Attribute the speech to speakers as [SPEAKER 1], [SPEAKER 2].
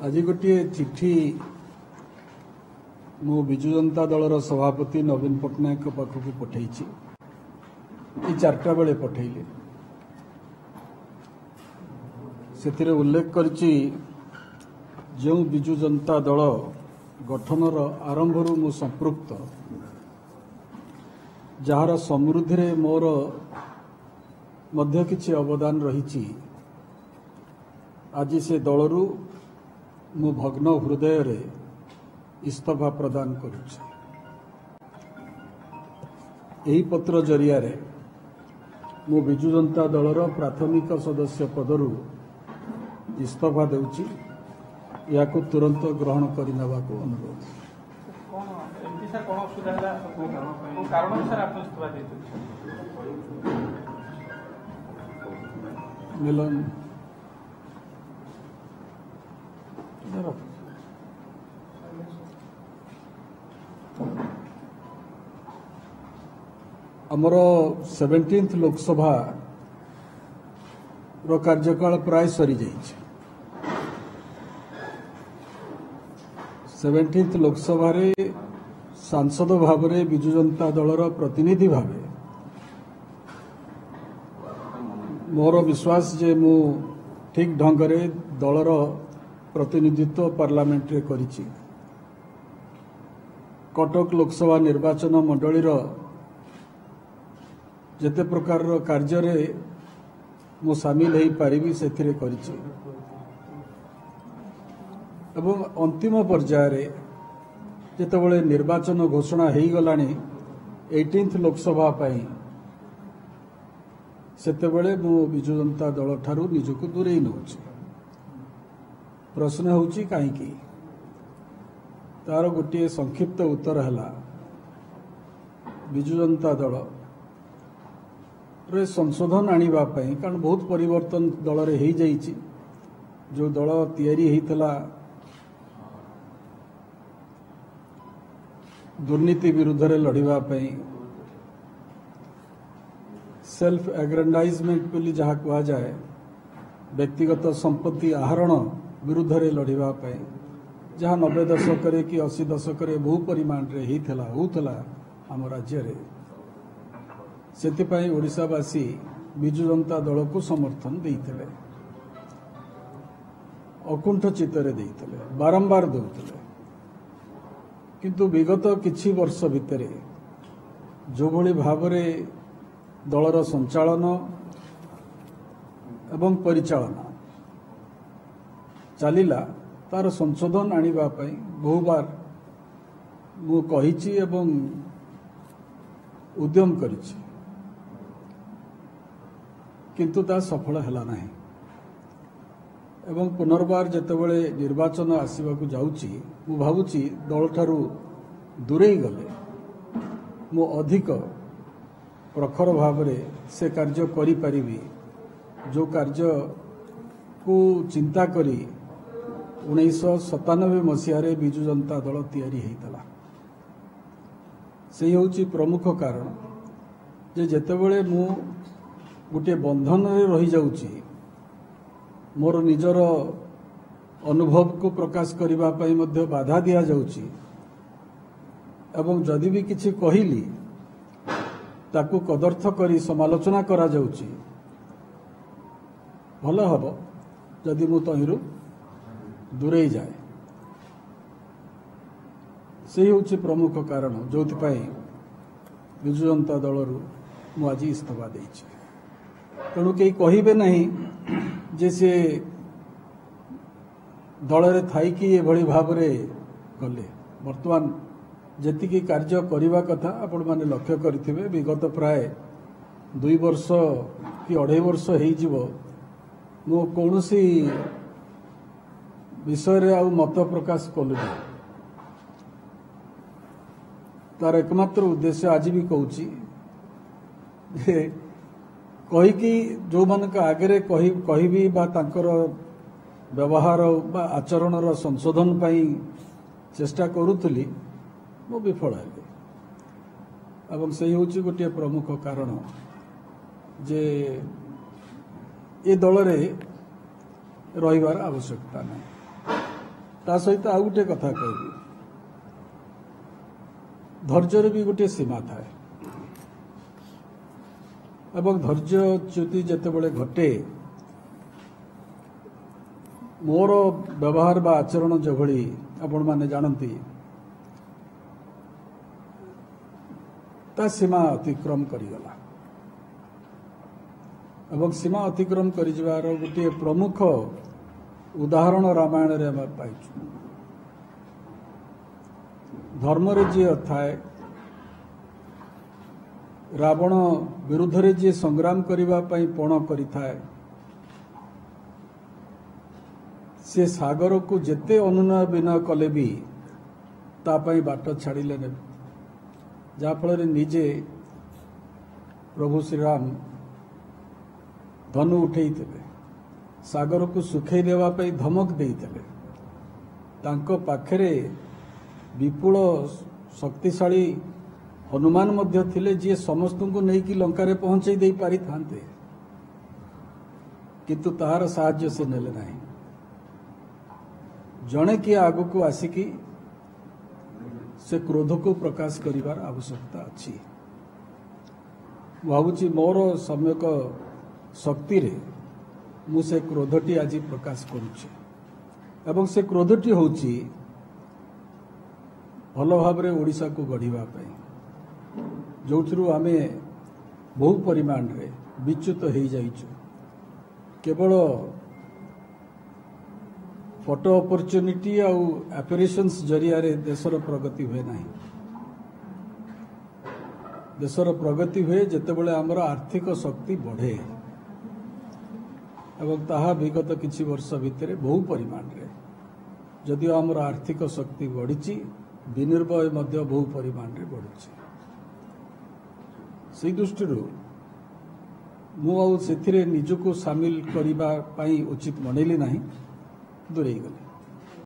[SPEAKER 1] आज गोटे चिठी मु विजु जनता दलर सभापति नवीन पट्टनायक पाखक पठाई चार्टा बेले पठेले से उल्लेख करछि जो विजु जनता दल गठनर आरंभ मु संपृक्त जार समृद्धि रे मोर मध्य किछि अवदान रही आज से दलरू मु भग्न हृदय रे इस्तीफा प्रदान करुछि। एही पत्र जरिया रे मु विजु जनता दलर प्राथमिक सदस्य पदरू इस्तीफा देउछि। याकु तुरंत ग्रहण करनेबा को अनुरोध। मिलन आमर 17th लोकसभा रो कार्यकाल प्राय सरी जाइए। 17th लोकसभा रे सांसद भाव में विजु जनता दलर प्रतिनिधि भाव मोर विश्वास जे मु ठीक ढंग रे दलर प्रतिनिधित्व पार्लियामेंट रे करिछि। कटक लोकसभा निर्वाचन मंडलीर जेते प्रकार कार्य रे मु शामिल हो पारिबी सेथिरे करिछि एवं अंतिम पर्याय रे जेतेबेले निर्वाचन घोषणा हो गलानी 18th लोकसभा पाई सेतेबेले मु विजु जनता दल ठारू निजको दूरेई नउछि। प्रश्न होउछि काहेकि तार गोटे संक्षिप्त उत्तर है विजु जनता दल रे संशोधन आनिबा पई कारण बहुत परिवर्तन दल रे हो जाइछि। जो दल तैयारी होइतला दुर्नीति विरुद्ध रे लड़िबा पई सेल्फ एग्रेंडाइजमेंट बोली जहाँ कहा जाए व्यक्तिगत संपत्ति आहरण विरुद्ध रे लड़िबा पई जहाँ 90 दशक कि 80 दशक बहु परिमाण रे होउतला आम राज्य रे सेतिपाई ओडिशावासी विजु जनता दल को समर्थन देइतले अकुंठ चित्तरे देइतले बारंबार देउतले किंतु विगत किछि वर्ष भितरे जो भली भावरे दलर संचालन एवं परिचालना चलिला तार संशोधन आनिबा पई बहुबार मु कहिछि एवं उद्यम करिछि किंतु ता सफल हला नाही एवं पुनर्बार जेतेबेले निर्वाचन आसीबाकू जाउछि मु भाबुछि दल ठारू दूरेई गले मु अधिक प्रखर भाव रे से कार्य करि परिबी जो कार्य को चिंता करी 1997 मसीह विजु जनता दल तैयारी होइतला। से होउछि प्रमुख कारण जे जेतेबेले मु गोटे बंधन रे रही जाउछि मोर निजर अनुभव को प्रकाश करिबा पई मध्य बाधा दिया जाउछि एवं जदि भी किछि कहिली ताकू कदर्थ करी समालोचना करा जाउछि भल हबो जदि मु तहिरु दूरेई जाए। से होउछि प्रमुख कारण जोथि पई विजु जनता दलरू मु आज इस्तीफा देइछि। तेणु कई कहिबे नहीं जे से दल रे थाई कि एभली भाव रे गले वर्तमान जेतिकी कार्य करिवा कथा आपण माने लक्ष्य करथिबे विगत प्राय 2 वर्ष कि 2.5 वर्ष हेइ जिवो मु कोनोसी विषय रे आउ मत प्रकाश कलु तार एकमात्र उद्देश्य आज भी कहूची जे कहीकि जो मानक आगे कहबी बा तांकर व्यवहार बा आचरणर संशोधन पाई चेष्टा करुली मु विफल हेली एवं से होची गोटे प्रमुख कारण जे ए दल रे रहिबार आवश्यकता नहीं। ता सहित आउ गोटे कथा कहबी धैर्यर भी गोटे सीमा थाए एवं धैर्यच्युति जेतेबेले घटे मोर व्यवहार बा आचरण जो भली आपण माने जानती ता सीमा अतिक्रम करिगला एवं सीमा अतिक्रम करिजवार गोटे प्रमुख उदाहरण रामायण रे हम पाइछु। धर्म रे जी थाए रावण विरुद्ध रे जी संग्राम करिबा पई पण करिथाए से सागर को जेते अनुनय विनय कले भी तापाई बाट छाड़िले ने जाफल निजे प्रभु श्रीराम धनु उठे सागर को सुखई देवाई धमक देते पाखरे विपुल शक्तिशाली हनुमान मध्य थिले जी समस्त को लेकिन लंका रे पहुंचाई दे पारि थांते किंतु ताहार साहाय्य से नेले नहीं। जड़े किए आग को आसिकी से क्रोध को प्रकाश करिवार आवश्यकता अच्छी भावुची मोर सम्यक शक्ति रे मु से क्रोधटी आज प्रकाश करुचे एवं से क्रोधटी होची भल भाव ओडिशा को गढ़िबा पई जो आमे बहु परिमाण रे विच्युत हो जाइछु केवल फोटो अपॉर्चुनिटी आउ एपरेशंस जरिया रे देशर प्रगति हुए नहीं। देशर प्रगति हुए जेतेबेले आमर आर्थिक शक्ति बढ़े एवं ताहा विगत किछि वर्ष भितर बहु परिमाण रे जदिओ आमर आर्थिक शक्ति बढ़ी विनिर्भय मध्य बहु परिमाण रे बढ़ी से दृष्टि मु निजको सामिल करने उचित मनैली नहीं दूरे गली।